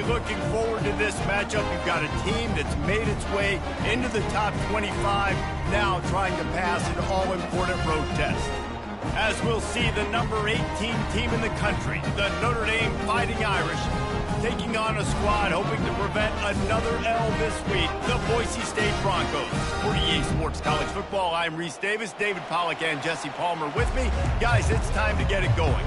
looking forward to this matchup. You've got a team that's made its way into the top 25, now trying to pass an all-important road test. As we'll see, the number 18 team in the country, the Notre Dame Fighting Irish, taking on a squad hoping to prevent another L this week, the Boise State Broncos. For EA Sports College Football, I'm Reese Davis, David Pollack, and Jesse Palmer with me. Guys, it's time to get it going.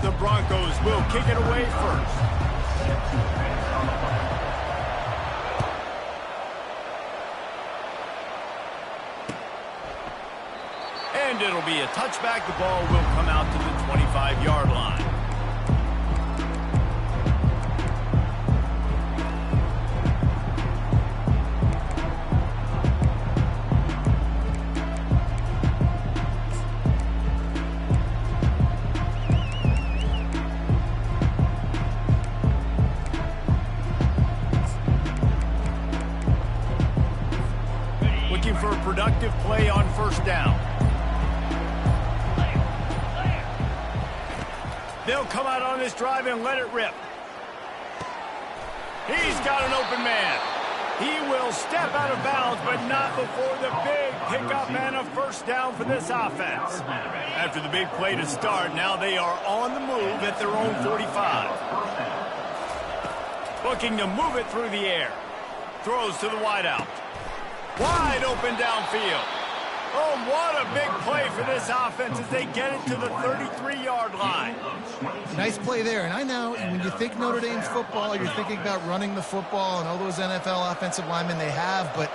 The Broncos will kick it away first. And it'll be a touchback. The ball will come out to the 25-yard line. Looking for a productive play on first down. They'll come out on this drive and let it rip. He's got an open man. He will step out of bounds, but not before the big pickup and a first down for this offense. After the big play to start, now they are on the move at their own 45. Looking to move it through the air. Throws to the wideout. Wide open downfield. Oh, what a big play for this offense as they get it to the 33-yard line. Nice play there. And I know when you think Notre Dame's football, you're thinking about running the football and all those NFL offensive linemen they have. But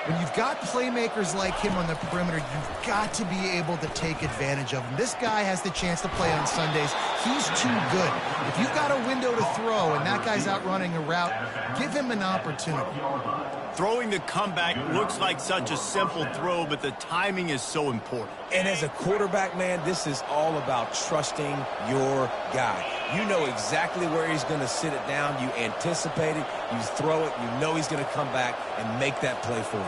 when you've got playmakers like him on the perimeter, you've got to be able to take advantage of him. This guy has the chance to play on Sundays. He's too good. If you've got a window to throw and that guy's out running a route, give him an opportunity. Throwing the comeback looks like such a simple throw, but the timing is so important. And as a quarterback, man, this is all about trusting your guy. You know exactly where he's going to sit it down. You anticipate it. You throw it. You know he's going to come back and make that play for you.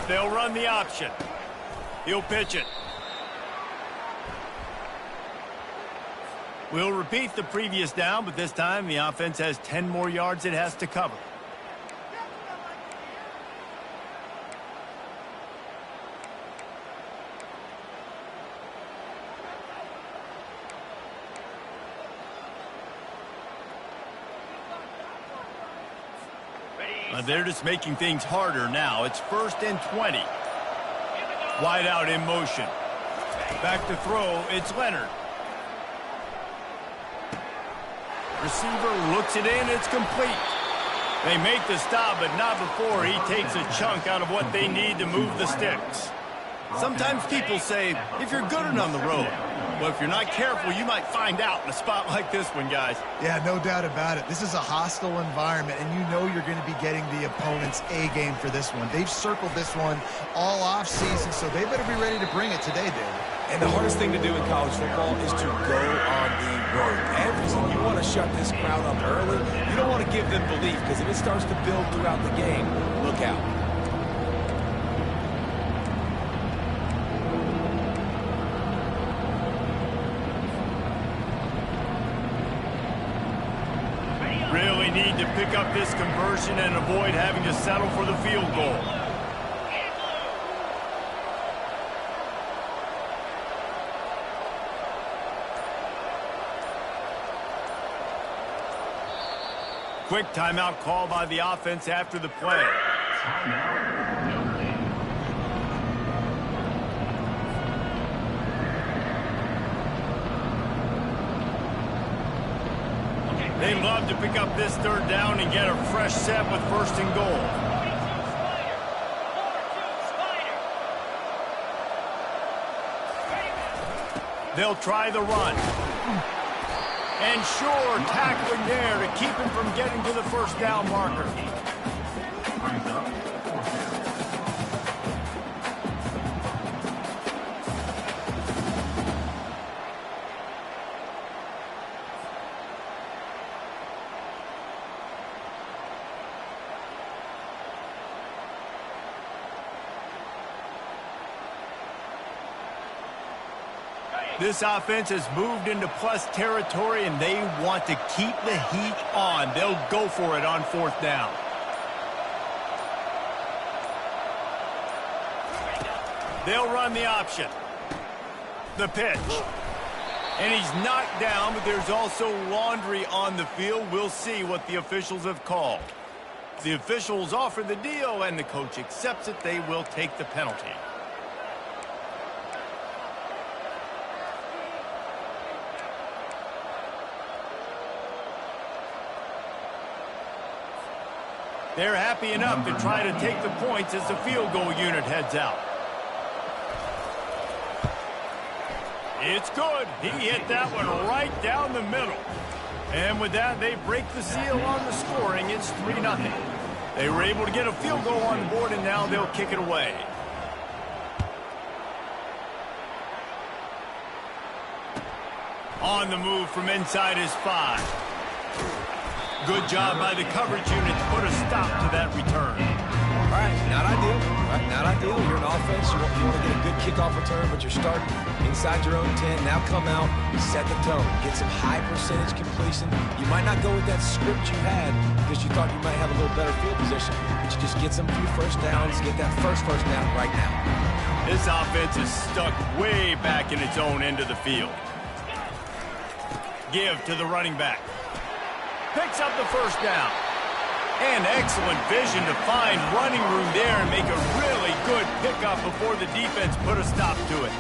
They'll run the option. He'll pitch it. We'll repeat the previous down, but this time the offense has 10 more yards it has to cover. They're just making things harder now. It's 1st and 20. Wide out in motion. Back to throw. It's Leonard. Receiver looks it in. It's complete. They make the stop, but not before he takes a chunk out of what they need to move the sticks. Sometimes people say, if you're good enough on the road, well, if you're not careful, you might find out in a spot like this one, guys. Yeah, no doubt about it. This is a hostile environment, and you know you're going to be getting the opponent's A-game for this one. They've circled this one all off-season, so they better be ready to bring it today, David. And the hardest thing to do in college football is to go on the road. Every time you want to shut this crowd up early, you don't want to give them belief, because if it starts to build throughout the game, look out. Really need to pick up this conversion and avoid having to settle for the field goal. Quick timeout call by the offense after the play. They love to pick up this 3rd down and get a fresh set with 1st and goal. They'll try the run. And sure, tackling there to keep him from getting to the 1st down marker. This offense has moved into plus territory, and they want to keep the heat on. They'll go for it on 4th down. They'll run the option. The pitch. And he's knocked down, but there's also laundry on the field. We'll see what the officials have called. The officials offer the deal, and the coach accepts it. They will take the penalty. They're happy enough to try to take the points as the field goal unit heads out. It's good. He hit that one right down the middle. And with that, they break the seal on the scoring. It's 3-0. They were able to get a field goal on the board, and now they'll kick it away. On the move from inside his 5. Good job by the coverage unit to put a stop to that return. All right, not ideal. All right, not ideal. You're an offense. You want to get a good kickoff return, but you're starting inside your own 10. Now come out, set the tone, get some high percentage completion. You might not go with that script you had because you thought you might have a little better field position, but you just get some few first downs, get that first down right now. This offense is stuck way back in its own end of the field. Give to the running back. Picks up the first down. And excellent vision to find running room there and make a really good pickup before the defense put a stop to it.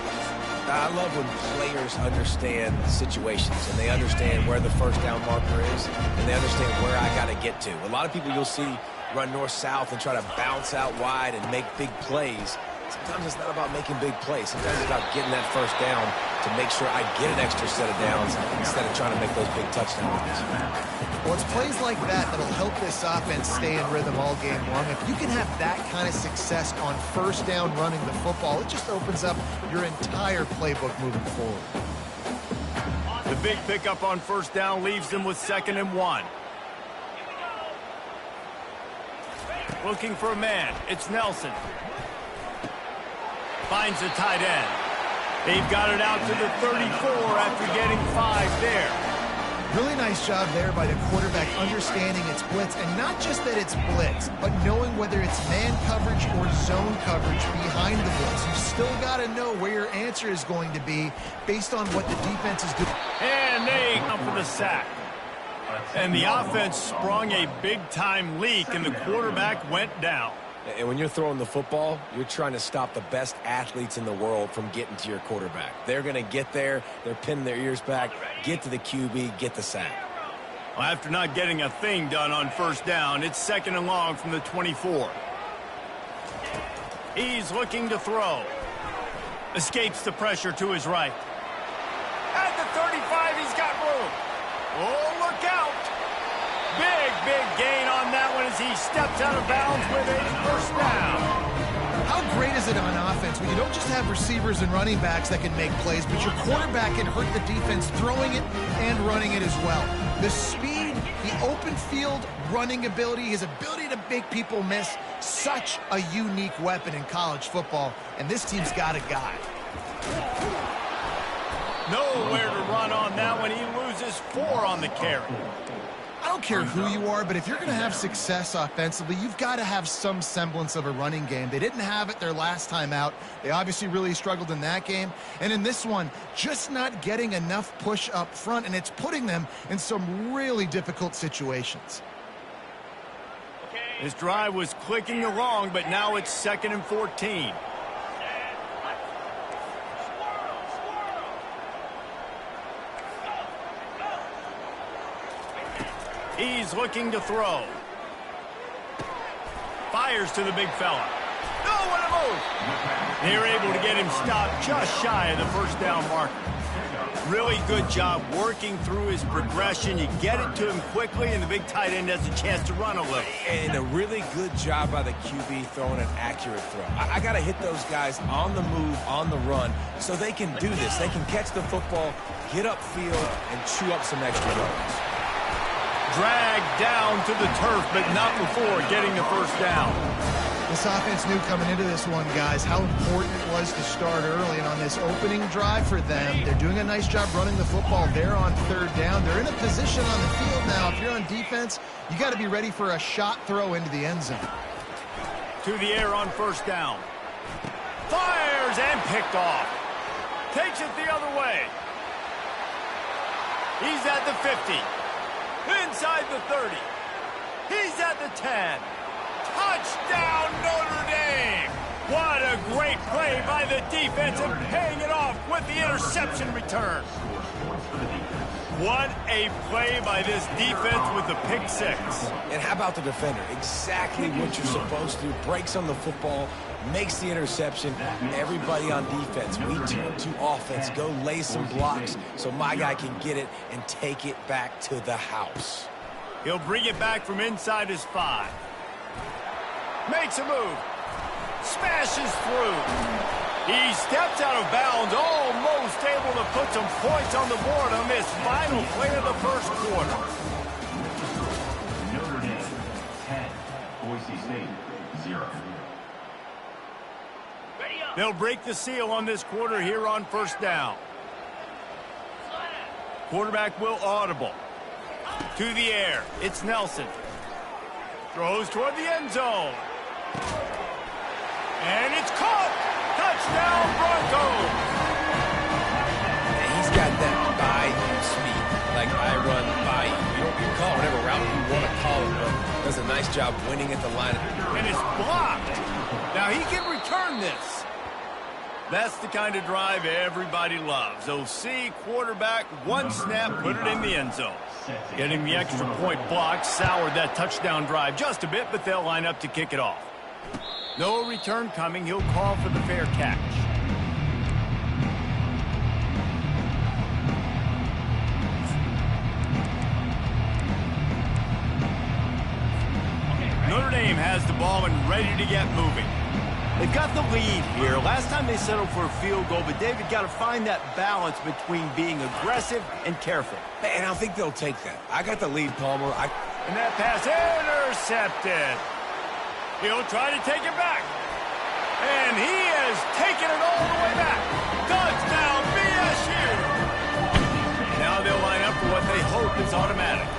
I love when players understand situations and they understand where the first down marker is and they understand where I got to get to. A lot of people you'll see run north-south and try to bounce out wide and make big plays. Sometimes it's not about making big plays. Sometimes it's about getting that first down to make sure I get an extra set of downs instead of trying to make those big touchdown runs. Well, it's plays like that that'll help this offense stay in rhythm all game long. If you can have that kind of success on first down running the football, it just opens up your entire playbook moving forward. The big pickup on first down leaves them with 2nd and 1. Looking for a man. It's Nelson. Finds the tight end. They've got it out to the 34 after getting 5 there. Really nice job there by the quarterback understanding it's blitz, and not just that it's blitz, but knowing whether it's man coverage or zone coverage behind the blitz. You've still got to know where your answer is going to be based on what the defense is doing. And they come for the sack. And the offense sprung a big-time leak, and the quarterback went down. And when you're throwing the football, you're trying to stop the best athletes in the world from getting to your quarterback. They're going to get there. They're pinning their ears back, get to the QB, get the sack. Well, after not getting a thing done on first down, it's 2nd and long from the 24. He's looking to throw. Escapes the pressure to his right. At the 35, he's got room. Oh, look out. Big gain on that one as he steps out of bounds with a first down. How great is it on offense when you don't just have receivers and running backs that can make plays, but your quarterback can hurt the defense throwing it and running it as well. The speed, the open field running ability, his ability to make people miss, such a unique weapon in college football, and this team's got a guy. Nowhere to run on that one. He loses 4 on the carry. I don't care who you are, but if you're going to have success offensively, you've got to have some semblance of a running game. They didn't have it their last time out. They obviously really struggled in that game. And in this one, just not getting enough push up front, and it's putting them in some really difficult situations. This drive was clicking along, but now it's 2nd and 14. He's looking to throw. Fires to the big fella. Oh, what a move! They're able to get him stopped just shy of the first down marker. Really good job working through his progression. You get it to him quickly, and the big tight end has a chance to run a little. And a really good job by the QB throwing an accurate throw. I got to hit those guys on the move, on the run, so they can do this. They can catch the football, get upfield, and chew up some extra yards. Dragged down to the turf, but not before getting the first down. This offense knew coming into this one, guys, how important it was to start early. And on this opening drive for them, they're doing a nice job running the football. They're on third down. They're in a position on the field now. If you're on defense, you got to be ready for a shot throw into the end zone. To the air on first down. Fires and picked off. Takes it the other way. He's at the 50. Inside the 30. He's at the 10. Touchdown, Notre Dame! What a great play by the defense and paying it off with the interception return. What a play by this defense with the pick six. And how about the defender? Exactly what you're supposed to do. Breaks on the football, makes the interception. Everybody on defense, we turn to offense. Go lay some blocks so my guy can get it and take it back to the house. He'll bring it back from inside his 5. Makes a move. Smashes through. He steps out of bounds, almost able to put some points on the board on this final play of the first quarter. Notre Dame 10, Boise State 0. They'll break the seal on this quarter here on first down. Quarterback will audible. To the air, it's Nelson. Throws toward the end zone. And it's caught! Touchdown, Broncos! And he's got that by-you speed, like I run by you. You call whatever route you want to call it, but does a nice job winning at the line. And it's blocked. Now he can return this. That's the kind of drive everybody loves. OC, quarterback, one snap, put it in the end zone. Getting the extra point block soured that touchdown drive just a bit, but they'll line up to kick it off. No return coming. He'll call for the fair catch. Notre Dame has the ball and ready to get moving. They've got the lead here. Last time they settled for a field goal, but David got to find that balance between being aggressive and careful. And I think they'll take that. I got the lead, Palmer. And that pass intercepted. He'll try to take it back. And he has taken it all the way back. Touchdown, BSU. Now they'll line up for what they hope is automatic.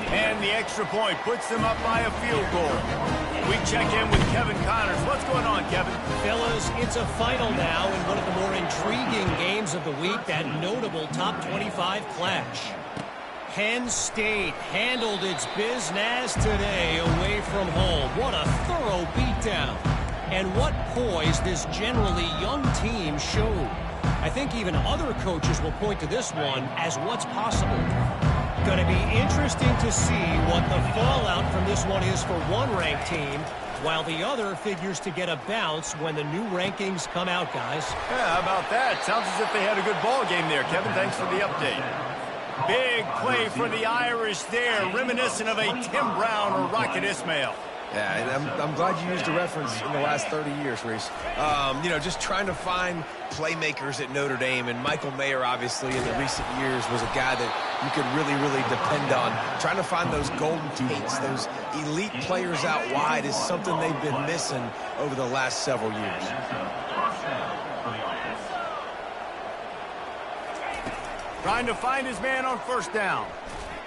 And the extra point puts them up by a field goal. We check in with Kevin Connors. What's going on, Kevin? Fellas, it's a final now in one of the more intriguing games of the week, that notable top 25 clash. Penn State handled its business today away from home. What a thorough beatdown. And what poise this generally young team showed. I think even other coaches will point to this one as what's possible. Going to be interesting to see what the fallout from this one is for one ranked team, while the other figures to get a bounce when the new rankings come out, guys. Yeah, how about that? Sounds as if they had a good ball game there, Kevin. Thanks for the update. Big play for the Irish there, reminiscent of a Tim Brown or Rocket Ismail. Yeah, and I'm glad you used a reference in the last 30 years, Reese. You know, just trying to find playmakers at Notre Dame, and Michael Mayer, obviously, in the recent years, was a guy that you could really, really depend on. Trying to find those golden tates, those elite players out wide is something they've been missing over the last several years. Trying to find his man on first down.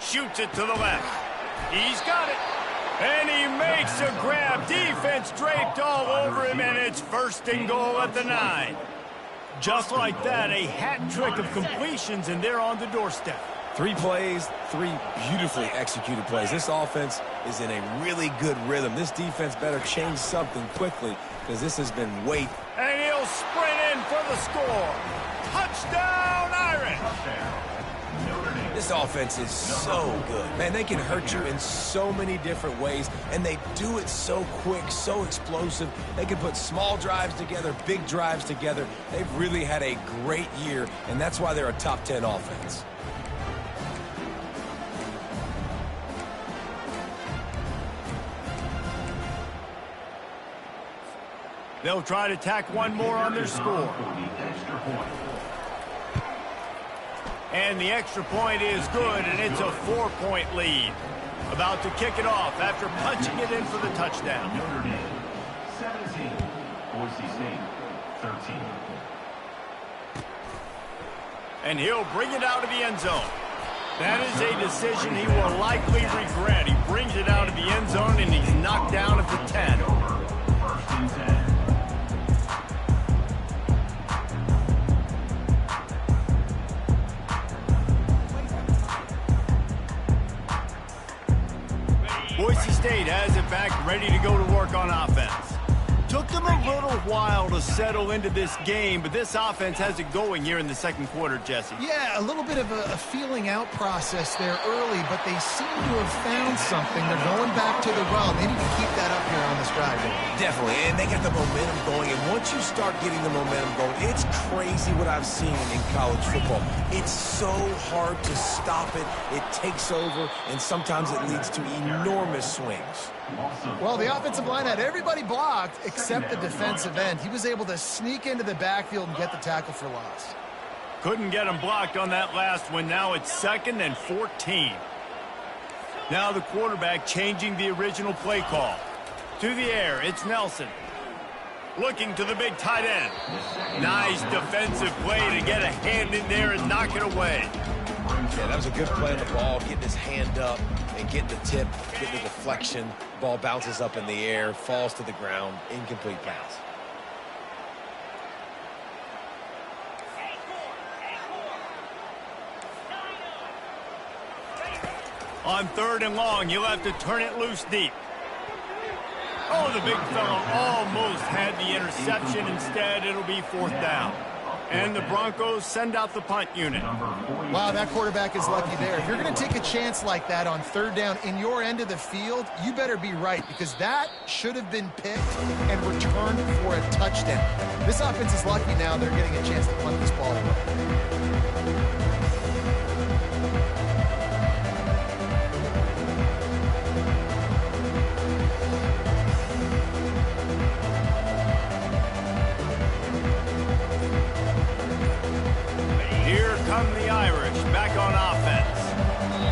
Shoots it to the left. He's got it. And he makes a grab. Defense draped all over him, and it's first and goal at the 9. Just like that, a hat trick of completions, and they're on the doorstep. 3 plays, 3 beautifully executed plays. This offense is in a really good rhythm. This defense better change something quickly, because this has been weight. And he'll sprint in for the score. Touchdown, Irish! This offense is so good. Man, they can hurt you in so many different ways, and they do it so quick, so explosive. They can put small drives together, big drives together. They've really had a great year, and that's why they're a top 10 offense. They'll try to tack one more on their score. And the extra point is good, and it's a 4-point lead. About to kick it off after punching it in for the touchdown. Notre Dame, 17. Boise State, 13. And he'll bring it out of the end zone. That is a decision he will likely regret. He brings it out of the end zone, and he's knocked down at the 10. First and 10. Boise State has it back, ready to go to work on offense. Took them a little while to settle into this game, but this offense has it going here in the second quarter, Jesse. Yeah, a little bit of a feeling out process there early, but they seem to have found something. They're going back to the run. They need to keep that up here on this drive. Definitely, and they got the momentum going, and once you start getting the momentum going, it's crazy what I've seen in college football. It's so hard to stop it. It takes over, and sometimes it leads to enormous swings. Well, the offensive line had everybody blocked except the defensive end. He was able to sneak into the backfield and get the tackle for loss. Couldn't get him blocked on that last one. Now it's 2nd and 14. Now the quarterback changing the original play call. To the air, it's Nelson. Looking to the big tight end. Nice defensive play to get a hand in there and knock it away. Yeah, that was a good play on the ball, getting his hand up and getting the tip, getting the deflection. Ball bounces up in the air, falls to the ground, incomplete pass. On 3rd and long, you'll have to turn it loose deep. Oh, the big fella almost had the interception. Instead, it'll be 4th down. And the Broncos send out the punt unit. Wow, that quarterback is lucky there. If you're going to take a chance like that on 3rd down in your end of the field, you better be right, because that should have been picked and returned for a touchdown. This offense is lucky now they're getting a chance to punt this ball away. Come the Irish back on offense.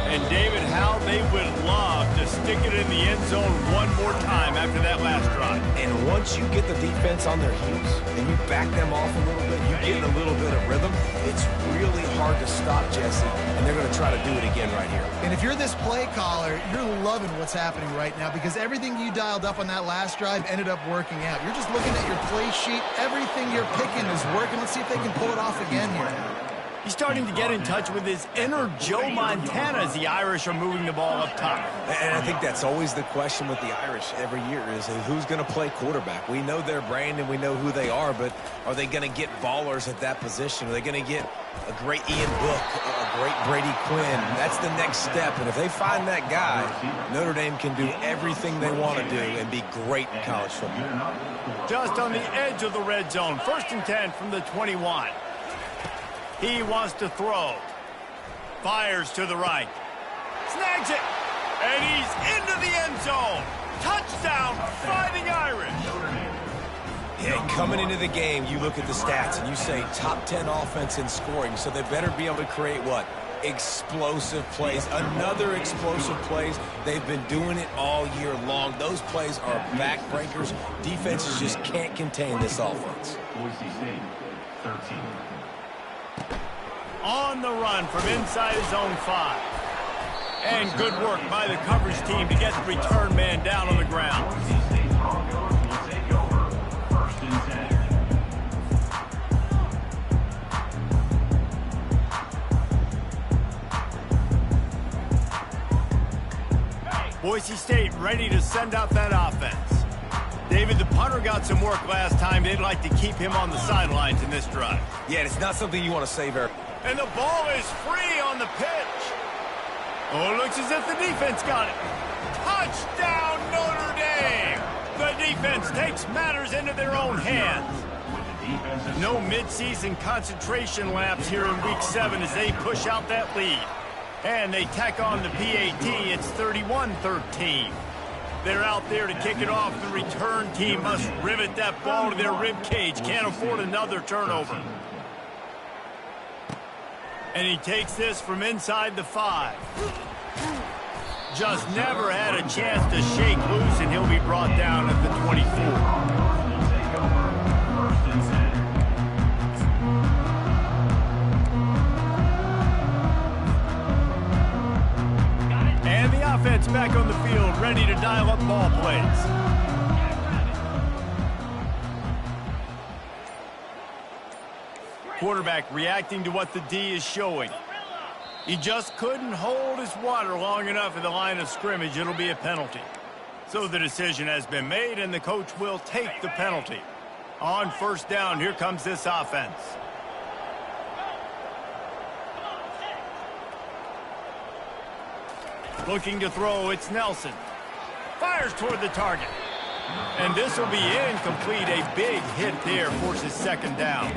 And David, how they would love to stick it in the end zone one more time after that last drive. And once you get the defense on their heels and you back them off a little bit, you get a little bit of rhythm, it's really hard to stop, Jesse, and they're going to try to do it again right here. And if you're this play caller, you're loving what's happening right now, because everything you dialed up on that last drive ended up working out. You're just looking at your play sheet. Everything you're picking is working. Let's see if they can pull it off again here. He's starting to get in touch with his inner Joe Montana as the Irish are moving the ball up top. And I think that's always the question with the Irish every year is who's going to play quarterback. We know their brand and we know who they are, but are they going to get ballers at that position? Are they going to get a great Ian Book, a great Brady Quinn? That's the next step. And if they find that guy, Notre Dame can do everything they want to do and be great in college football. Just on the edge of the red zone. 1st and 10 from the 21. He wants to throw. Fires to the right. Snags it. And he's into the end zone. Touchdown, Fighting Irish. Yeah, coming into the game, you look at the stats and you say top 10 offense in scoring, so they better be able to create what? Explosive plays. Another explosive plays. They've been doing it all year long. Those plays are backbreakers. Defenses just can't contain this offense. Boise State, 13. On the run from inside his own 5. And good work by the coverage team to get the return man down on the ground. Boise State Broncos will take over. 1st and 10. Boise State ready to send out that offense. David, the punter got some work last time. They'd like to keep him on the sidelines in this drive. Yeah, it's not something you want to save, Eric. And the ball is free on the pitch. Oh, it looks as if the defense got it. Touchdown, Notre Dame. The defense takes matters into their own hands. No midseason concentration laps here in Week 7 as they push out that lead. And they tack on the PAT. It's 31-13. They're out there to kick it off. The return team must rivet that ball to their rib cage. Can't afford another turnover. And he takes this from inside the 5. Just never had a chance to shake loose, and he'll be brought down at the 24. And the offense back on the field, ready to dial up ball plays. Quarterback reacting to what the D is showing. He just couldn't hold his water long enough at the line of scrimmage. It'll be a penalty. So the decision has been made, and the coach will take the penalty. On first down, here comes this offense. Looking to throw, it's Nelson. Fires toward the target. And this will be incomplete. A big hit there forces second down.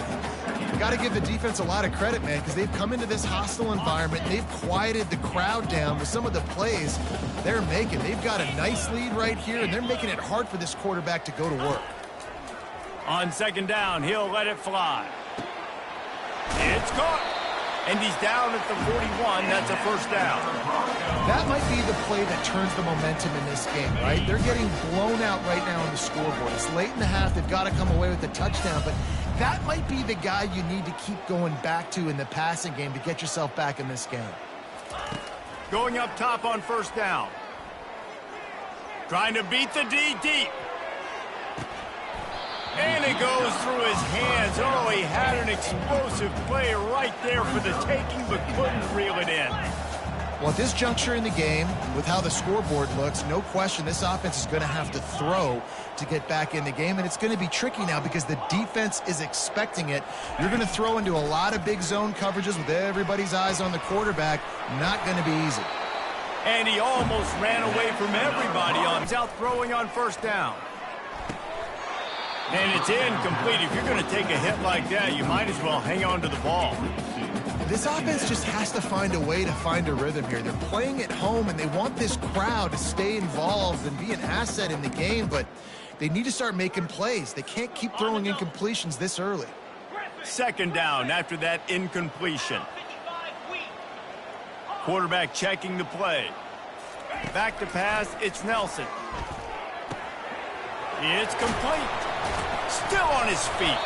Got to give the defense a lot of credit, man, because they've come into this hostile environment. They've quieted the crowd down with some of the plays they're making. They've got a nice lead right here, and they're making it hard for this quarterback to go to work. On second down, he'll let it fly. It's caught. And he's down at the 41. That's a first down. That might be the play that turns the momentum in this game, right? They're getting blown out right now on the scoreboard. It's late in the half. They've got to come away with a touchdown, but that might be the guy you need to keep going back to in the passing game to get yourself back in this game. Going up top on first down. Trying to beat the D deep. And it goes through his hands. Oh, he had an explosive play right there for the taking, but couldn't reel it in. Well, at this juncture in the game, with how the scoreboard looks, no question this offense is going to have to throw to get back in the game, and it's going to be tricky now because the defense is expecting it. You're going to throw into a lot of big zone coverages with everybody's eyes on the quarterback. Not going to be easy. And he almost ran away from everybody on out throwing on first down. And it's incomplete. If you're going to take a hit like that, you might as well hang on to the ball. This offense just has to find a way to find a rhythm here. They're playing at home, and they want this crowd to stay involved and be an asset in the game, but they need to start making plays. They can't keep throwing incompletions this early. Second down after that incompletion. Quarterback checking the play. Back to pass, it's Nelson. It's complete. Still on his feet.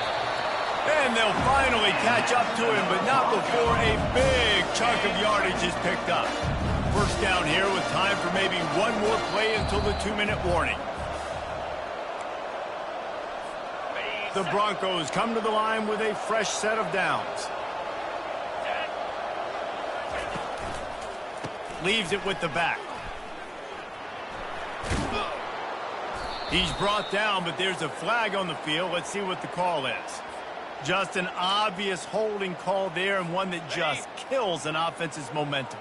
And they'll finally catch up to him, but not before a big chunk of yardage is picked up. First down here with time for maybe one more play until the 2-minute warning. The Broncos come to the line with a fresh set of downs. Leaves it with the back. He's brought down, but there's a flag on the field. Let's see what the call is. Just an obvious holding call there, and one that just kills an offense's momentum.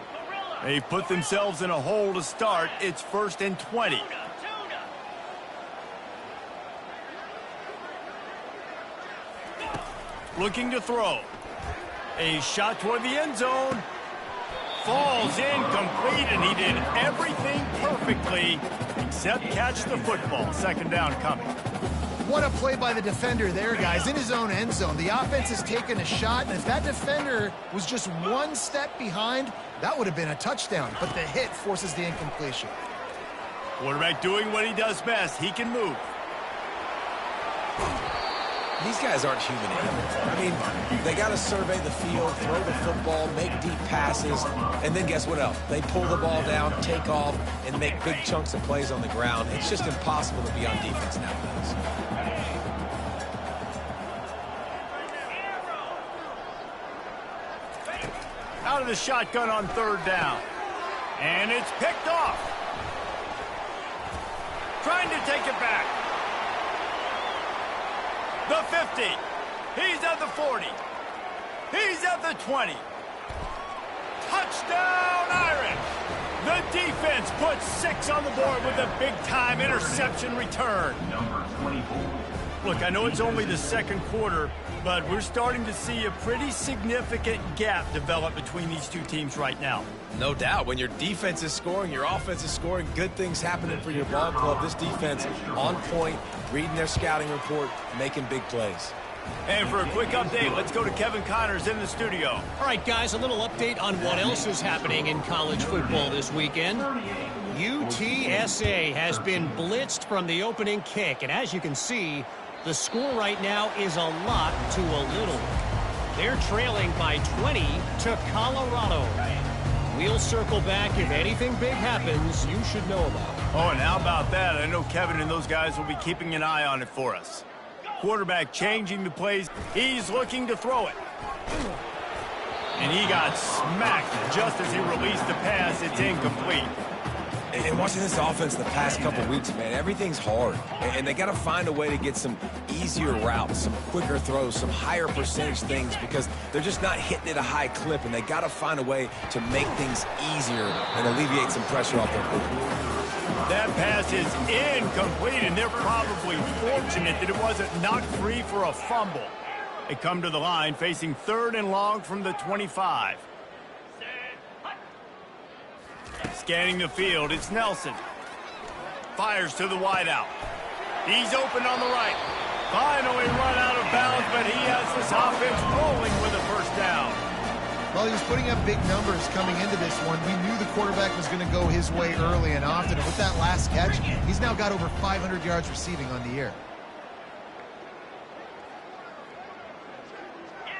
They put themselves in a hole to start. It's 1st and 20. Looking to throw. A shot toward the end zone. Falls incomplete, and he did everything perfectly except catch the football. Second down coming. What a play by the defender there, guys, in his own end zone. The offense has taken a shot, and if that defender was just one step behind, that would have been a touchdown, but the hit forces the incompletion. Quarterback doing what he does best. He can move. These guys aren't human anymore. I mean, they got to survey the field, throw the football, make deep passes, and then guess what else? They pull the ball down, take off, and make big chunks of plays on the ground. It's just impossible to be on defense nowadays. Out of the shotgun on third down. And it's picked off. Trying to take it back. The 50. He's at the 40. He's at the 20. Touchdown, Irish. The defense puts 6 on the board with a big-time interception return. Number 24. Look, I know it's only the second quarter, but we're starting to see a pretty significant gap develop between these two teams right now. No doubt. When your defense is scoring, your offense is scoring, good things happening for your ball club. This defense on point, reading their scouting report, making big plays. And for a quick update, let's go to Kevin Connors in the studio. All right, guys, a little update on what else is happening in college football this weekend. UTSA has been blitzed from the opening kick, and as you can see, the score right now is a lot to a little. They're trailing by 20 to Colorado. We'll circle back if anything big happens you should know about. Oh, and how about that? I know Kevin and those guys will be keeping an eye on it for us. Quarterback changing the plays. He's looking to throw it. And he got smacked just as he released the pass. It's incomplete. And watching this offense the past couple weeks, man, everything's hard. And they got to find a way to get some easier routes, some quicker throws, some higher percentage things because they're just not hitting at a high clip. And they got to find a way to make things easier and alleviate some pressure off their quarterback. That pass is incomplete, and they're probably fortunate that it wasn't knocked free for a fumble. They come to the line facing 3rd and long from the 25. Scanning the field, it's Nelson. Fires to the wideout. He's open on the right. Finally run out of bounds, but he has this offense rolling with a first down. Well, he was putting up big numbers coming into this one. We knew the quarterback was going to go his way early and often. And with that last catch, he's now got over 500 yards receiving on the year.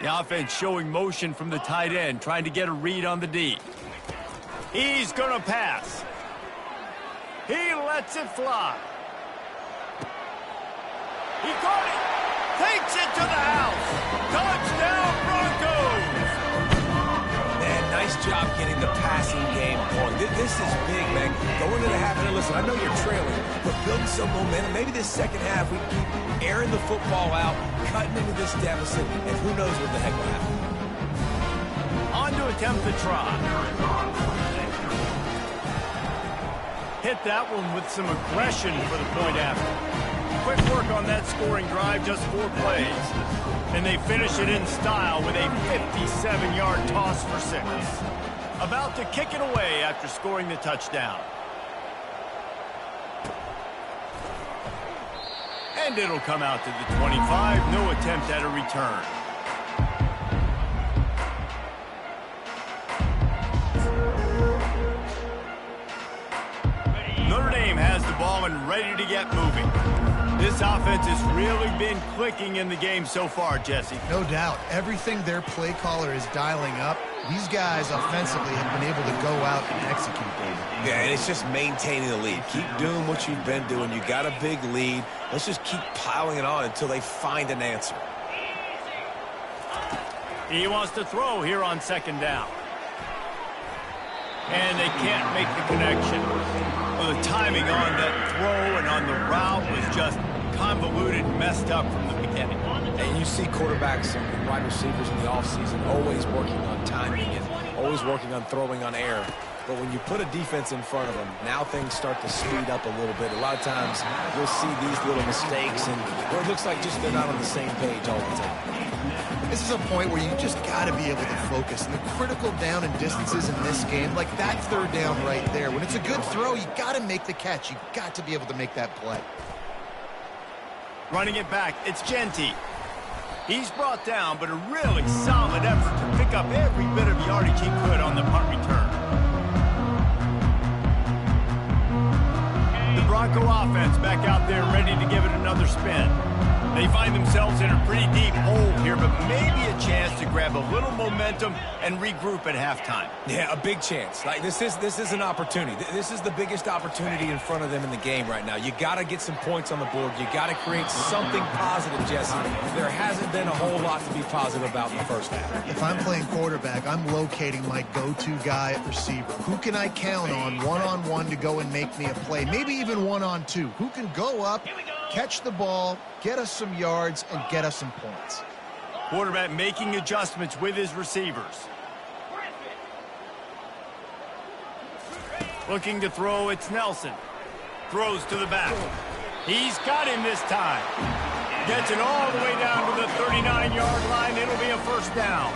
The offense showing motion from the tight end, trying to get a read on the D. He's going to pass. He lets it fly. He caught it. Takes it to the house. Touchdown, Broncos. Man, nice job getting the passing game going. This is big, man. Going into the half, and listen, I know you're trailing, but building some momentum. Maybe this second half we keep airing the football out, cutting into this deficit, and who knows what the heck will happen. On to attempt the try. Hit that one with some aggression for the point after. Quick work on that scoring drive, just 4 plays. And they finish it in style with a 57-yard toss for 6. About to kick it away after scoring the touchdown. And it'll come out to the 25. No attempt at a return. Notre Dame has the ball and ready to get moving. This offense has really been clicking in the game so far, Jesse. No doubt. Everything their play caller is dialing up, these guys offensively have been able to go out and execute. Yeah, and it's just maintaining the lead. Keep doing what you've been doing. You got a big lead. Let's just keep piling it on until they find an answer. He wants to throw here on 2nd down. And they can't make the connection. Well, the timing on that throw and on the route was just convoluted, messed up from the beginning. And you see quarterbacks and wide receivers in the offseason always working on timing and always working on throwing on air. But when you put a defense in front of them, now things start to speed up a little bit. A lot of times you'll see these little mistakes and where it looks like just they're not on the same page all the time. This is a point where you just got to be able to focus. And the critical down and distances in this game, like that 3rd down right there, when it's a good throw, you got to make the catch. You got to be able to make that play. Running it back, it's Genty. He's brought down, but a really solid effort to pick up every bit of yardage he could on the punt return. The Bronco offense back out there ready to give it another spin. They find themselves in a pretty deep hole here, but maybe a chance to grab a little momentum and regroup at halftime. Yeah, a big chance. Like this is an opportunity. This is the biggest opportunity in front of them in the game right now. You got to get some points on the board. You got to create something positive, Jesse. There hasn't been a whole lot to be positive about in the first half. If I'm playing quarterback, I'm locating my go-to guy at receiver. Who can I count on one-on-one to go and make me a play? Maybe even one-on-two. Who can go up, catch the ball, get us some yards, and get us some points. Quarterback making adjustments with his receivers. Looking to throw, it's Nelson. Throws to the back. He's got him this time. Gets it all the way down to the 39-yard line. It'll be a first down.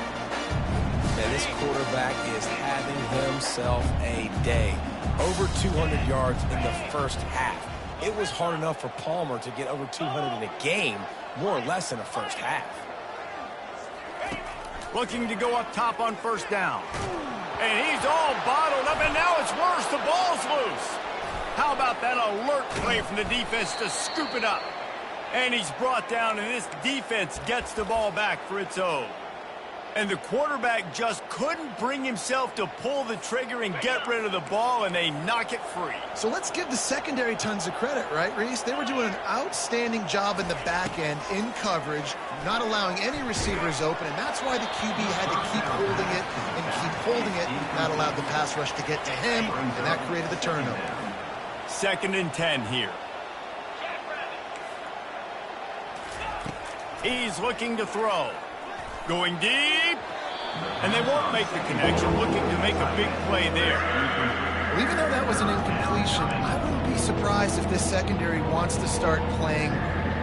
Man, this quarterback is having himself a day. Over 200 yards in the first half. it was hard enough for Palmer to get over 200 in a game, more or less in the first half. Looking to go up top on first down. And he's all bottled up, and now it's worse. The ball's loose. How about that alert play from the defense to scoop it up? And he's brought down, and this defense gets the ball back for its own. And the quarterback just couldn't bring himself to pull the trigger and get rid of the ball, and they knock it free. So let's give the secondary tons of credit, right, Reese? They were doing an outstanding job in the back end, in coverage, not allowing any receivers open, and that's why the QB had to keep holding it and keep holding it. That allowed the pass rush to get to him, and that created the turnover. 2nd and 10 here. He's looking to throw. Going deep. And they won't make the connection. Looking to make a big play there. Well, even though that was an incompletion, I wouldn't be surprised if this secondary wants to start playing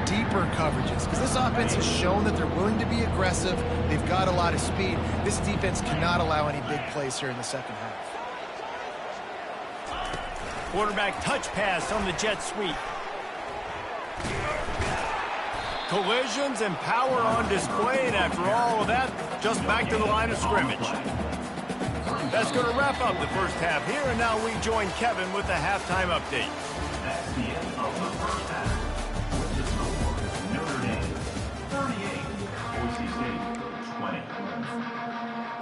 deeper coverages, because this offense has shown that they're willing to be aggressive. They've got a lot of speed. This defense cannot allow any big plays here in the second half. Quarterback touch pass on the jet sweep. Collisions and power on display, and after all of that, just back to the line of scrimmage. That's going to wrap up the first half here, and now we join Kevin with the halftime update. That's the end of the first half. With the score, Notre Dame 38, Boise State 20.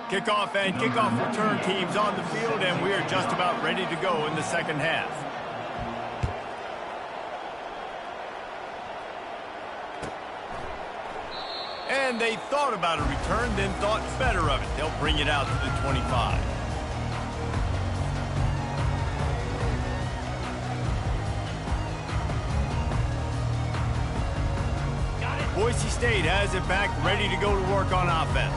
Kickoff and kickoff return teams on the field, and we are just about ready to go in the second half. And they thought about a return, then thought better of it. They'll bring it out to the 25. Boise State has it back, ready to go to work on offense.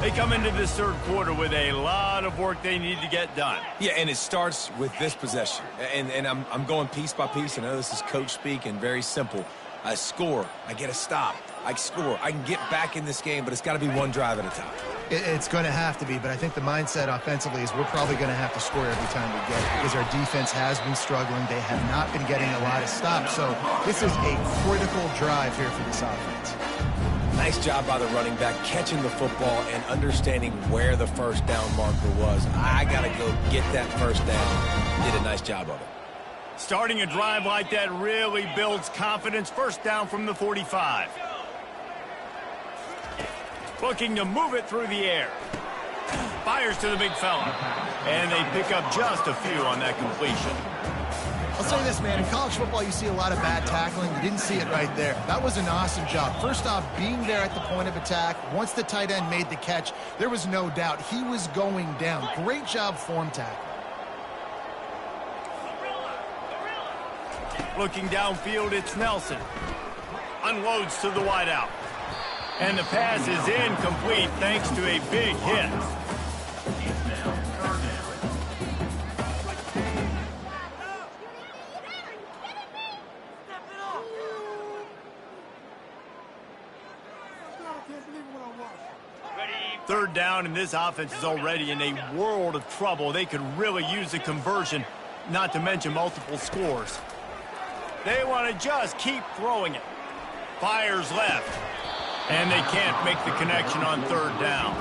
They come into this third quarter with a lot of work they need to get done. Yeah, and it starts with this possession. And I'm going piece by piece. I know this is coach speak and very simple. I score. I get a stop. I score. I can get back in this game, but it's got to be one drive at a time. It's going to have to be, but I think the mindset offensively is we're probably going to have to score every time we get it, because our defense has been struggling. They have not been getting a lot of stops, so this is a critical drive here for this offense. Nice job by the running back catching the football and understanding where the first down marker was. I got to go get that first down. Did a nice job of it. Starting a drive like that really builds confidence. First down from the 45. Looking to move it through the air. Fires to the big fella. And they pick up just a few on that completion. I'll say this, man. In college football, you see a lot of bad tackling. You didn't see it right there. That was an awesome job. First off, being there at the point of attack. Once the tight end made the catch, there was no doubt he was going down. Great job form tackle. Looking downfield, it's Nelson. Unloads to the wideout. And the pass is incomplete thanks to a big hit. Third down, and this offense is already in a world of trouble. They could really use a conversion, not to mention multiple scores. They want to just keep throwing it. Fires left. And they can't make the connection on third down.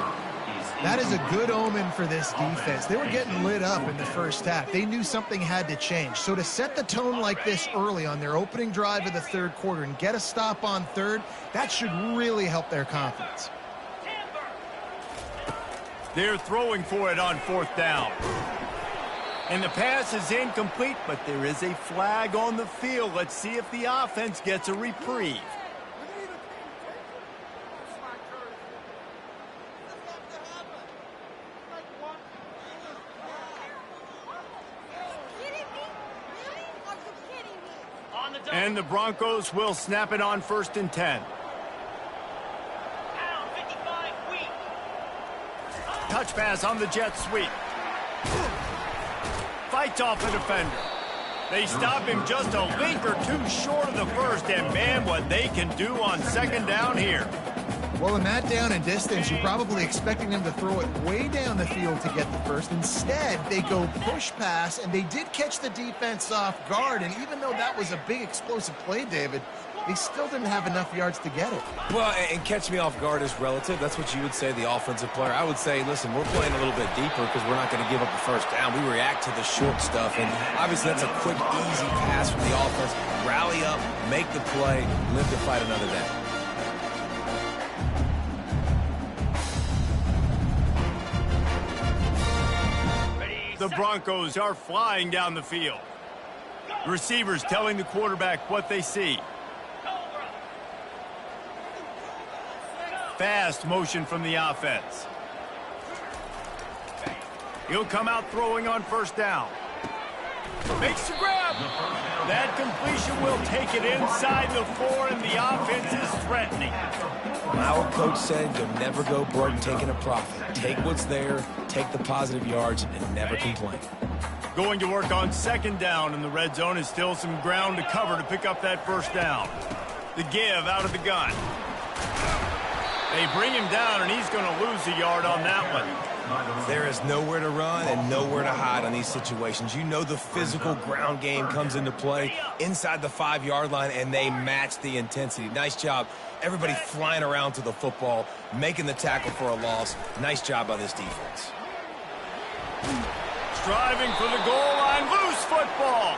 That is a good omen for this defense. They were getting lit up in the first half. They knew something had to change. So to set the tone like this early on their opening drive of the third quarter and get a stop on third, that should really help their confidence. They're throwing for it on fourth down. And the pass is incomplete, but there is a flag on the field. Let's see if the offense gets a reprieve. And the Broncos will snap it on 1st and 10. Touch pass on the jet sweep. Fights off the defender. They stop him just a link or two short of the first, and man, what they can do on second down here. Well, in that down and distance, you're probably expecting them to throw it way down the field to get the first. Instead, they go push pass, and they did catch the defense off guard. And even though that was a big explosive play, David, they still didn't have enough yards to get it. Well, and catch me off guard is relative. That's what you would say, the offensive player. I would say, listen, we're playing a little bit deeper because we're not going to give up the first down. We react to the short stuff, and obviously that's a quick, easy pass from the offense. Rally up, make the play, live to fight another day. The Broncos are flying down the field. The receivers telling the quarterback what they see. Fast motion from the offense. He'll come out throwing on first down. Makes the grab. That completion will take it inside the 4, and the offense is threatening. Our coach said you'll never go broke taking a profit. Take what's there, take the positive yards, and never complain. Going to work on second down, and the red zone is still some ground to cover to pick up that first down. The give out of the gun. They bring him down, and he's going to lose a yard on that one. There is nowhere to run and nowhere to hide on these situations. You know the physical ground game comes into play inside the 5-yard line, and they match the intensity. Nice job. Everybody flying around to the football, making the tackle for a loss. Nice job by this defense. Striving for the goal line, loose football.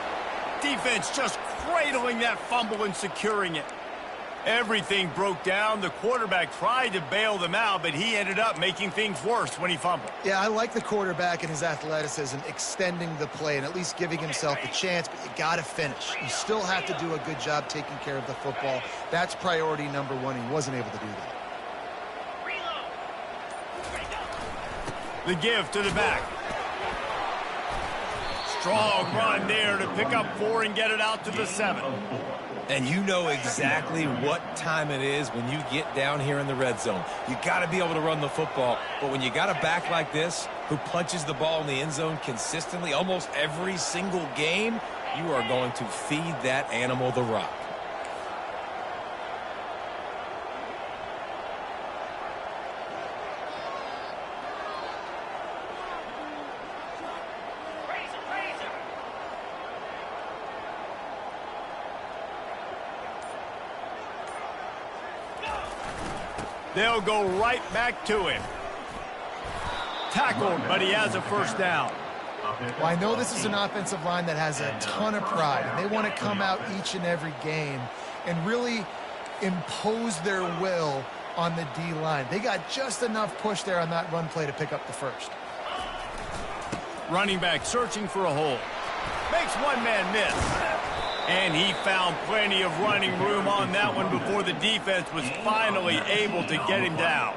Defense just cradling that fumble and securing it. Everything broke down. The quarterback tried to bail them out, but he ended up making things worse when he fumbled. Yeah, I like the quarterback and his athleticism, extending the play and at least giving himself a chance, but you got to finish. You still have to do a good job taking care of the football. That's priority number 1. He wasn't able to do that. The give to the back. Strong run there to pick up 4 and get it out to the 7. And you know exactly what time it is when you get down here in the red zone. You got to be able to run the football. But when you got a back like this who punches the ball in the end zone consistently almost every single game, you are going to feed that animal the rock. They'll go right back to him. Tackled, but he has a first down. Well, I know this is an offensive line that has a ton of pride, and they want to come out each and every game and really impose their will on the D-line. They got just enough push there on that run play to pick up the first. Running back searching for a hole. Makes one man miss. And he found plenty of running room on that one before the defense was finally able to get him down.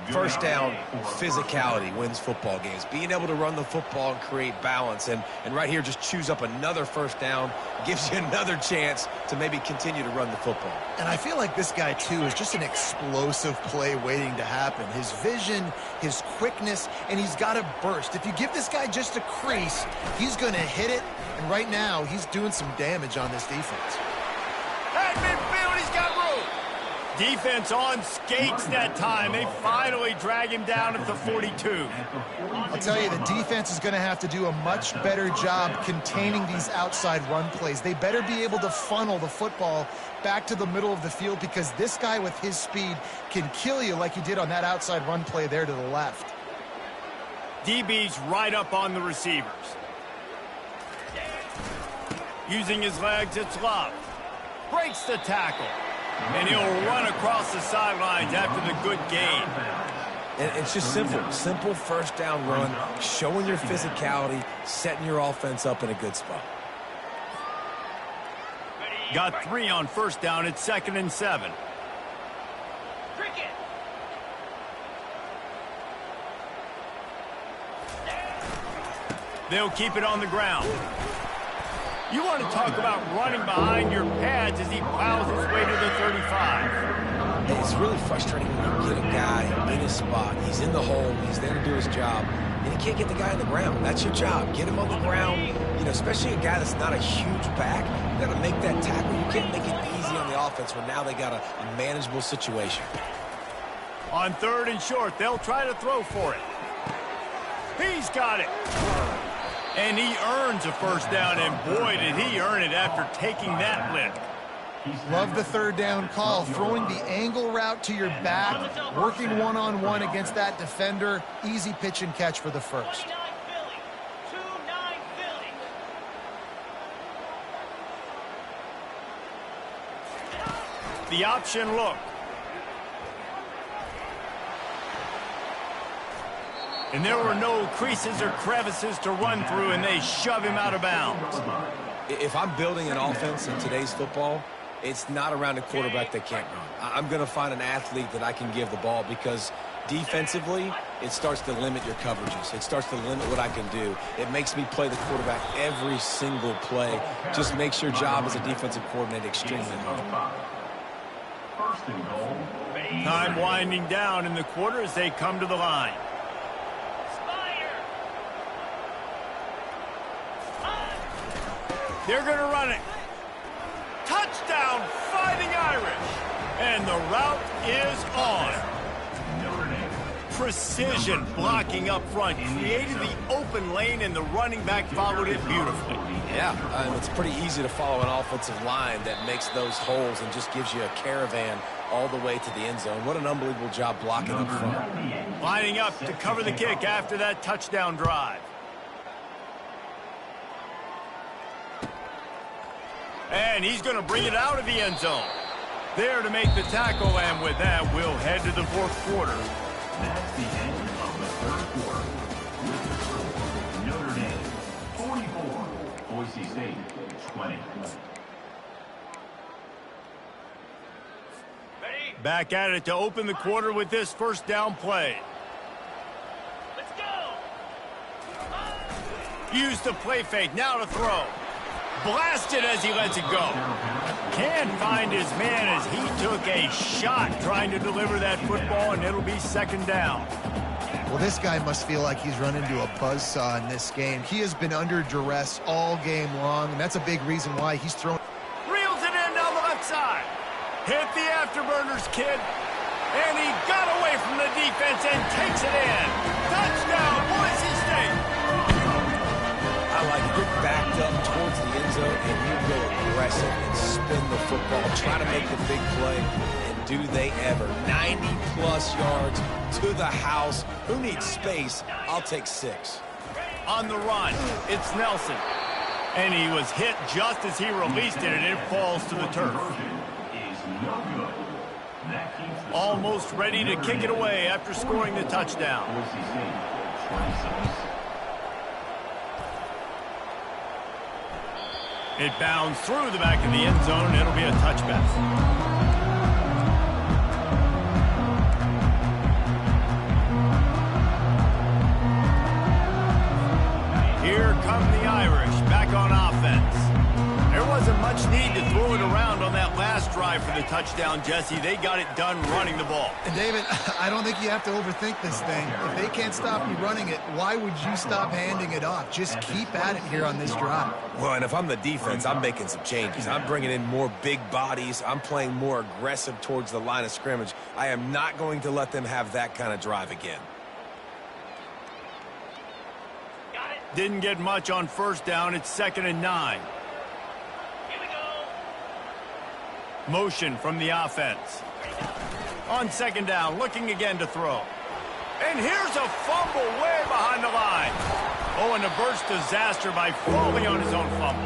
First down, physicality wins football games. Being able to run the football and create balance. And right here, just choose up another first down. Gives you another chance to maybe continue to run the football. And I feel like this guy, too, is just an explosive play waiting to happen. His vision, his quickness, and he's got a burst. If you give this guy just a crease, he's going to hit it. And right now, he's doing some damage on this defense. At midfield, he's got room. Defense on skates that time. They finally drag him down at the 42. I'll tell you, the defense is going to have to do a much better job containing these outside run plays. They better be able to funnel the football back to the middle of the field because this guy with his speed can kill you like he did on that outside run play there to the left. DB's right up on the receivers. Using his legs, it's Love. Breaks the tackle. And he'll run across the sidelines after the good gain. And it's just simple. Simple first down run, showing your physicality, setting your offense up in a good spot. Got 3 on first down. It's 2nd and 7. They'll keep it on the ground. You want to talk about running behind your pads as he plows his way to the 35. It's really frustrating when you get a guy in his spot. He's in the hole. He's there to do his job. And you can't get the guy on the ground. That's your job. Get him on the ground. You know, especially a guy that's not a huge back. You got to make that tackle. You can't make it easy on the offense when now they got a manageable situation. On 3rd and short, they'll try to throw for it. He's got it. And he earns a first down, and boy, did he earn it after taking that lick. Love the 3rd down call, throwing the angle route to your back, working one-on-one against that defender. Easy pitch and catch for the first. The option look. And there were no creases or crevices to run through, and they shove him out of bounds. If I'm building an offense in today's football, it's not around a quarterback that can't run. I'm going to find an athlete that I can give the ball, because defensively, it starts to limit your coverages. It starts to limit what I can do. It makes me play the quarterback every single play. Just makes your job as a defensive coordinator extremely hard. First and goal. Time winding down in the quarter as they come to the line. They're going to run it. Touchdown, Fighting Irish. And the route is on. Precision blocking up front created the open lane, and the running back followed it beautifully. Yeah, it's pretty easy to follow an offensive line that makes those holes and just gives you a caravan all the way to the end zone. What an unbelievable job blocking up front. Lining up to cover the kick after that touchdown drive. And he's going to bring it out of the end zone. There to make the tackle, and with that, we'll head to the 4th quarter. That's the end of the 3rd quarter. With the score, Notre Dame 44, Boise State 20. Back at it to open the quarter with this first down play. Let's go. Use the play fake, now to throw. Blasted as he lets it go. Can't find his man as he took a shot trying to deliver that football, and it'll be 2nd down. Well, this guy must feel like he's run into a buzzsaw in this game. He has been under duress all game long, and that's a big reason why he's throwing. Reels it in down the left side. Hit the afterburners, kid. And he got away from the defense and takes it in. Touchdown, Boise State. I like it. Get backed up towards the end zone, and you go aggressive and spin the football. Try to make the big play, and do they ever. 90-plus yards to the house. Who needs space? I'll take 6. On the run, it's Nelson. And he was hit just as he released it, and it falls to the turf. Is no good. That keeps the Almost ready to kick it away after scoring the touchdown. Boise State 26. It bounds through the back of the end zone, and it'll be a touchback. Here come the Irish back on offense. There wasn't much need to throw it around on that last drive for the touchdown, Jesse. They got it done running the ball. And David, I don't think you have to overthink this thing. If they can't stop you running it, why would you stop handing it off? Just keep at it here on this drive. Well, and if I'm the defense, I'm making some changes. I'm bringing in more big bodies. I'm playing more aggressive towards the line of scrimmage. I am not going to let them have that kind of drive again. Didn't get much on first down. It's 2nd and 9. Motion from the offense. On 2nd down, looking again to throw. And here's a fumble way behind the line. Oh, and a burst disaster by falling on his own fumble.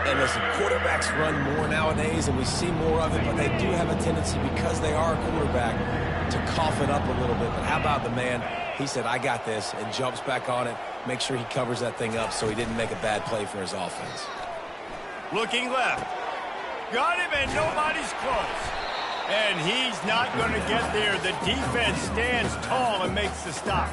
And listen, quarterbacks run more nowadays, and we see more of it, but they do have a tendency, because they are a quarterback, to cough it up a little bit. But how about the man? He said, I got this, and jumps back on it, make sure he covers that thing up so he didn't make a bad play for his offense. Looking left. Got him, and nobody's close. And he's not going to get there. The defense stands tall and makes the stop.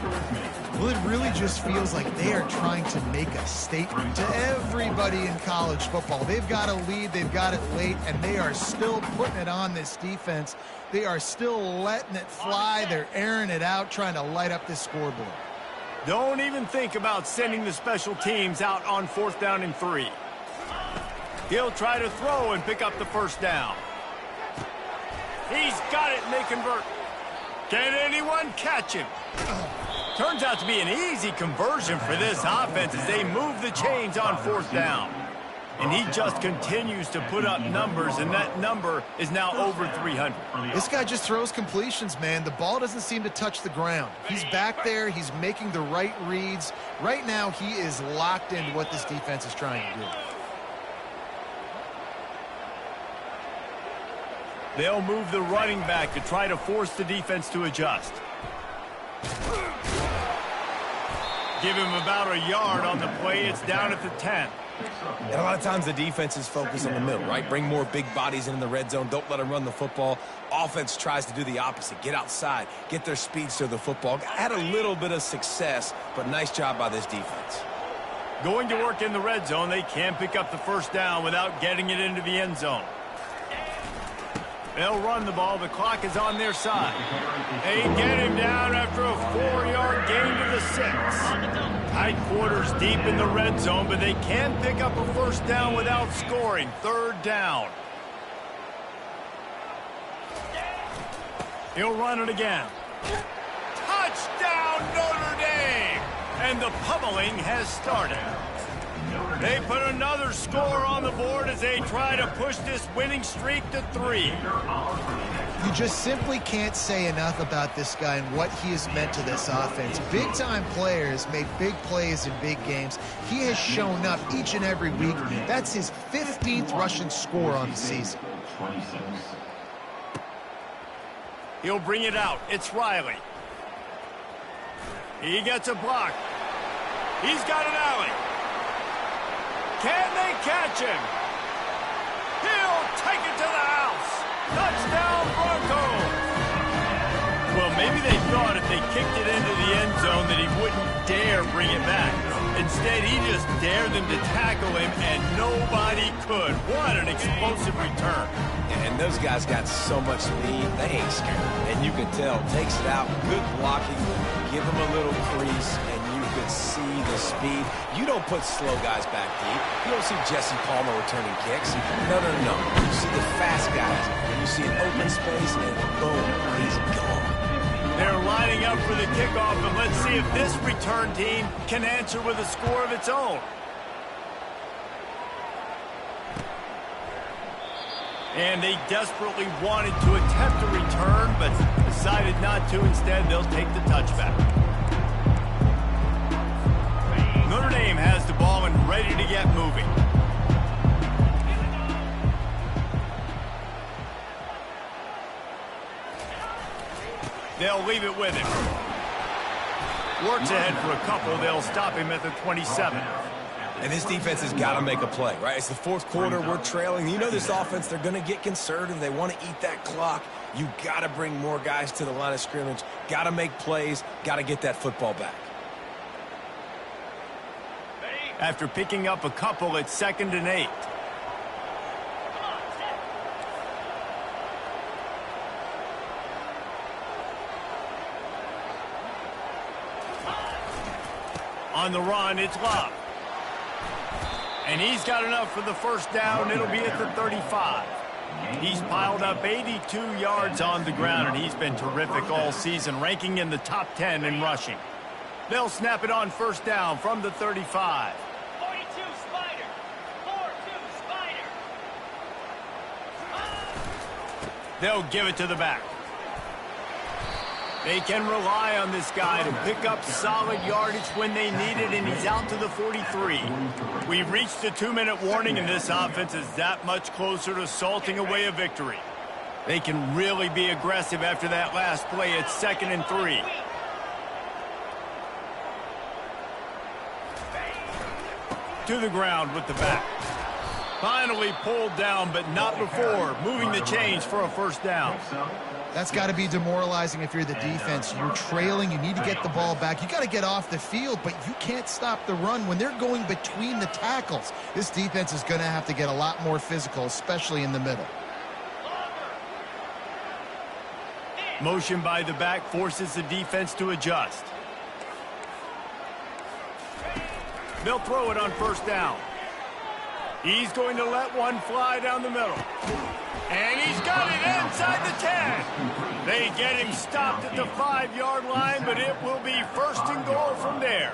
Well, it really just feels like they are trying to make a statement to everybody in college football. They've got a lead, they've got it late, and they are still putting it on this defense. They are still letting it fly. They're airing it out, trying to light up this scoreboard. Don't even think about sending the special teams out on 4th down and 3. He'll try to throw and pick up the first down. He's got it, and they convert. Can anyone catch him? Turns out to be an easy conversion for this offense as they move the chains on 4th down. And he just continues to put up numbers, and that number is now over 300. This guy just throws completions, man. The ball doesn't seem to touch the ground. He's back there. He's making the right reads. Right now, he is locked into what this defense is trying to do. They'll move the running back to try to force the defense to adjust. Give him about a yard on the play. It's down at the 10. And a lot of times the defense is focused on the middle, right? Bring more big bodies into the red zone. Don't let them run the football. Offense tries to do the opposite. Get outside. Get their speeds to the football. Had a little bit of success, but nice job by this defense. Going to work in the red zone. They can't pick up the 1st down without getting it into the end zone. They'll run the ball. The clock is on their side. They get him down after a 4-yard gain to the 6. Tight quarters deep in the red zone, but they can't pick up a 1st down without scoring. 3rd down. He'll run it again. Touchdown, Notre Dame! And the pummeling has started. They put another score on the board as they try to push this winning streak to 3. You just simply can't say enough about this guy and what he has meant to this offense. Big-time players make big plays in big games. He has shown up each and every week. That's his 15th rushing score on the season. He'll bring it out. It's Riley. He gets a block. He's got an alley. Can they catch him? He'll take it to the house. Touchdown, Broncos. Well, maybe they thought if they kicked it into the end zone that he wouldn't dare bring it back. Instead, he just dared them to tackle him, and nobody could. What an explosive return. And those guys got so much speed, they ain't scared. And you can tell, takes it out, good blocking, give him a little crease, and you could see the speed. You don't put slow guys back deep. You don't see Jesse Palmer returning kicks. No. You see the fast guys, and you see an open space, and boom, he's gone. They're lining up for the kickoff, and let's see if this return team can answer with a score of its own. And they desperately wanted to attempt a return, but decided not to. Instead, they'll take the touchback. Notre Dame has the ball and ready to get moving. They'll leave it with him. Works ahead for a couple. They'll stop him at the 27. And this defense has got to make a play, right? It's the 4th quarter. We're trailing. You know this offense, they're going to get conservative. They want to eat that clock. You got to bring more guys to the line of scrimmage. Got to make plays. Got to get that football back. After picking up a couple, it's 2nd and 8. On the run, it's Love. And he's got enough for the 1st down. It'll be at the 35. He's piled up 82 yards on the ground, and he's been terrific all season, ranking in the top 10 in rushing. They'll snap it on 1st down from the 35. 42 Spider. 4-2 Spider. They'll give it to the back. They can rely on this guy to pick up solid yardage when they need it, and he's out to the 43. We've reached the 2-minute warning, and this offense is that much closer to salting away a victory. They can really be aggressive after that last play. It's 2nd and 3. To the ground with the back. Finally pulled down, but not before moving the chains for a 1st down. That's got to be demoralizing if you're the defense. You're trailing. You need to get the ball back. You got to get off the field, but you can't stop the run when they're going between the tackles. This defense is going to have to get a lot more physical, especially in the middle. Motion by the back forces the defense to adjust. They'll throw it on 1st down. He's going to let one fly down the middle. And he's got it inside the 10. They get him stopped at the 5-yard line, but it will be 1st and goal from there.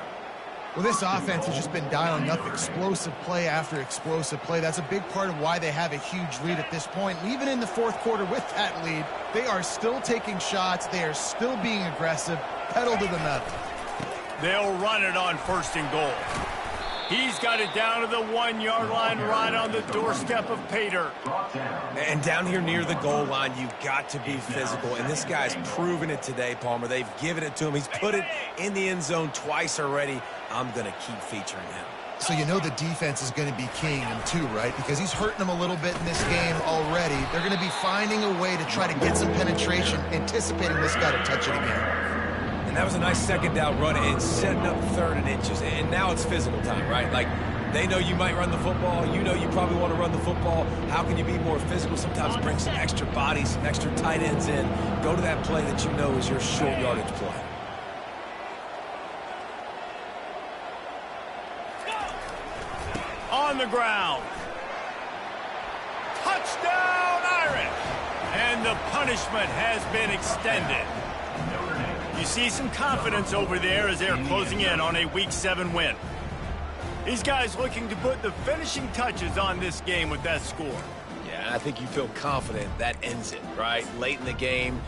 Well, this offense has just been dialing up explosive play after explosive play. That's a big part of why they have a huge lead at this point. And even in the 4th quarter with that lead, they are still taking shots. They are still being aggressive, pedal to the metal. They'll run it on 1st and goal. He's got it down to the 1-yard line, right on the doorstep of Pater. And down here near the goal line, you've got to be physical. And this guy's proven it today, Palmer. They've given it to him. He's put it in the end zone twice already. I'm going to keep featuring him. So you know the defense is going to be keying him too, right? Because he's hurting them a little bit in this game already. They're going to be finding a way to try to get some penetration, anticipating this guy to touch it again. And that was a nice 2nd down run and setting up 3rd and inches. And now it's physical time, right? Like, they know you might run the football. You know you probably want to run the football. How can you be more physical? Sometimes bring some extra bodies, some extra tight ends in. Go to that play that you know is your short yardage play. On the ground. Touchdown, Irish! And the punishment has been extended. You see some confidence over there as they're closing in on a Week 7 win. These guys looking to put the finishing touches on this game with that score. Yeah, I think you feel confident that ends it, right? Late in the game,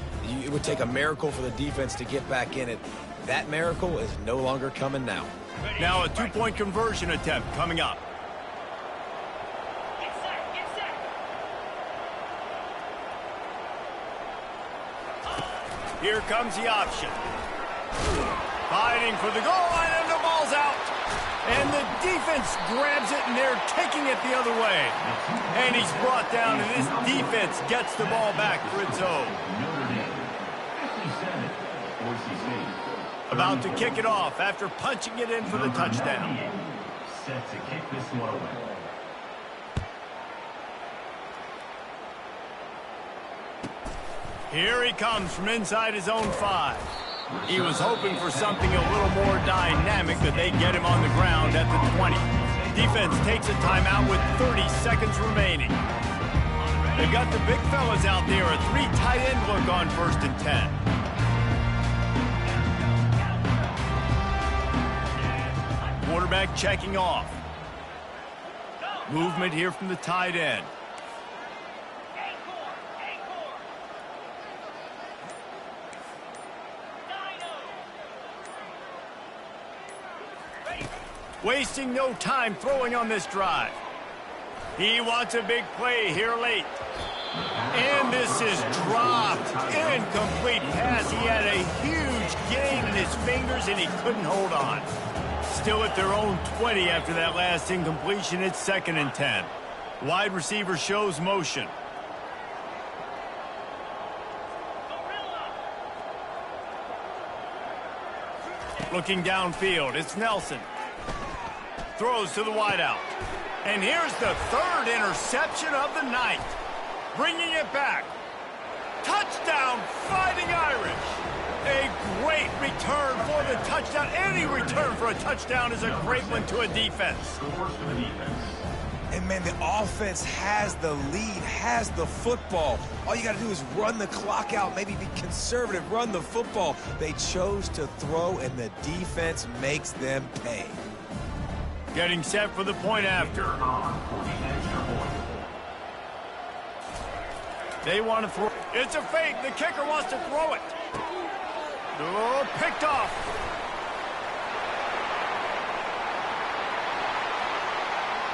it would take a miracle for the defense to get back in it. That miracle is no longer coming now. Now a 2-point conversion attempt coming up. Get set, get set. Here comes the option. Fighting for the goal line, and the ball's out. And the defense grabs it, and they're taking it the other way. And he's brought down, and this defense gets the ball back for its own. About to kick it off after punching it in for the touchdown. Set to kick this one away. Here he comes from inside his own 5. He was hoping for something a little more dynamic, but they get him on the ground at the 20. Defense takes a timeout with 30 seconds remaining. They've got the big fellas out there, a 3 tight end look on 1st and 10. Quarterback checking off. Movement here from the tight end. Wasting no time throwing on this drive. He wants a big play here late. And this is dropped. Incomplete pass. He had a huge gain in his fingers, and he couldn't hold on. Still at their own 20 after that last incompletion. It's 2nd and 10. Wide receiver shows motion. Looking downfield, it's Nelson. Throws to the wideout. And here's the 3rd interception of the night. Bringing it back. Touchdown, Fighting Irish. A great return for the touchdown. Any return for a touchdown is a great one to a defense. And, man, the offense has the lead, has the football. All you got to do is run the clock out, maybe be conservative, run the football. They chose to throw, and the defense makes them pay. Getting set for the point after. They want to throw. It's a fake. The kicker wants to throw it. Oh, picked off.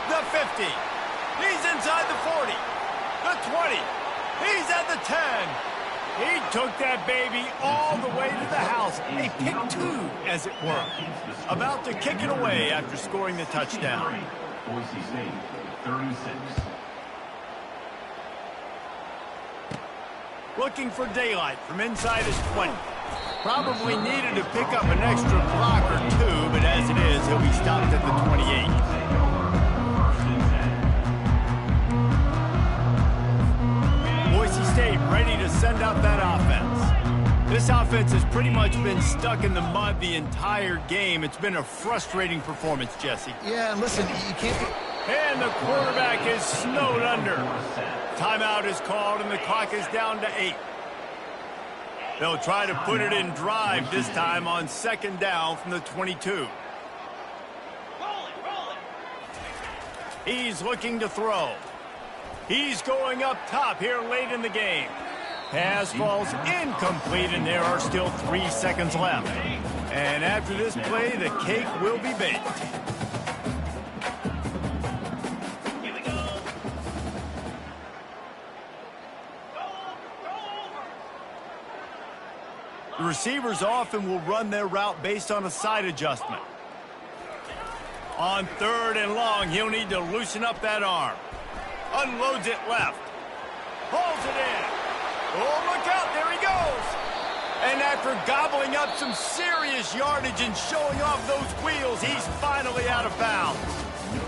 The 50. He's inside the 40. The 20. He's at the 10. He took that baby all the way to the house. A pick 2, as it were. About to kick it away after scoring the touchdown. Boise State, 36. Looking for daylight from inside his 20. Probably needed to pick up an extra block or 2, but as it is, he'll be stopped at the 28. Boise State ready to send out that offense. This offense has pretty much been stuck in the mud the entire game. It's been a frustrating performance, Jesse. Yeah, and listen, you can't And the quarterback is snowed under. Timeout is called, and the clock is down to 8. They'll try to put it in drive this time on 2nd down from the 22. He's looking to throw. He's going up top here late in the game. Pass falls incomplete, and there are still 3 seconds left. And after this play, the cake will be baked. The receivers often will run their route based on a side adjustment. On 3rd and long, he'll need to loosen up that arm. Unloads it left. Hauls it in. Oh, look out, there he goes. And after gobbling up some serious yardage and showing off those wheels, he's finally out of bounds.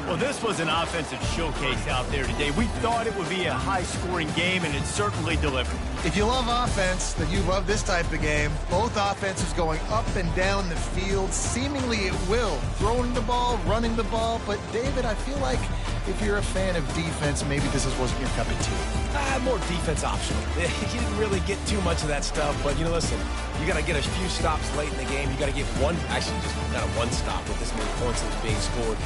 Well, this was an offensive showcase out there today. We thought it would be a high-scoring game, and it certainly delivered. If you love offense, then you love this type of game. Both offenses going up and down the field, seemingly at will. Throwing the ball, running the ball. But, David, I feel like if you're a fan of defense, maybe this wasn't your cup of tea. More defense optional. You didn't really get too much of that stuff. But, listen, you got to get a few stops late in the game. You got to get one, actually just kind of one stop with this many points that was being scored.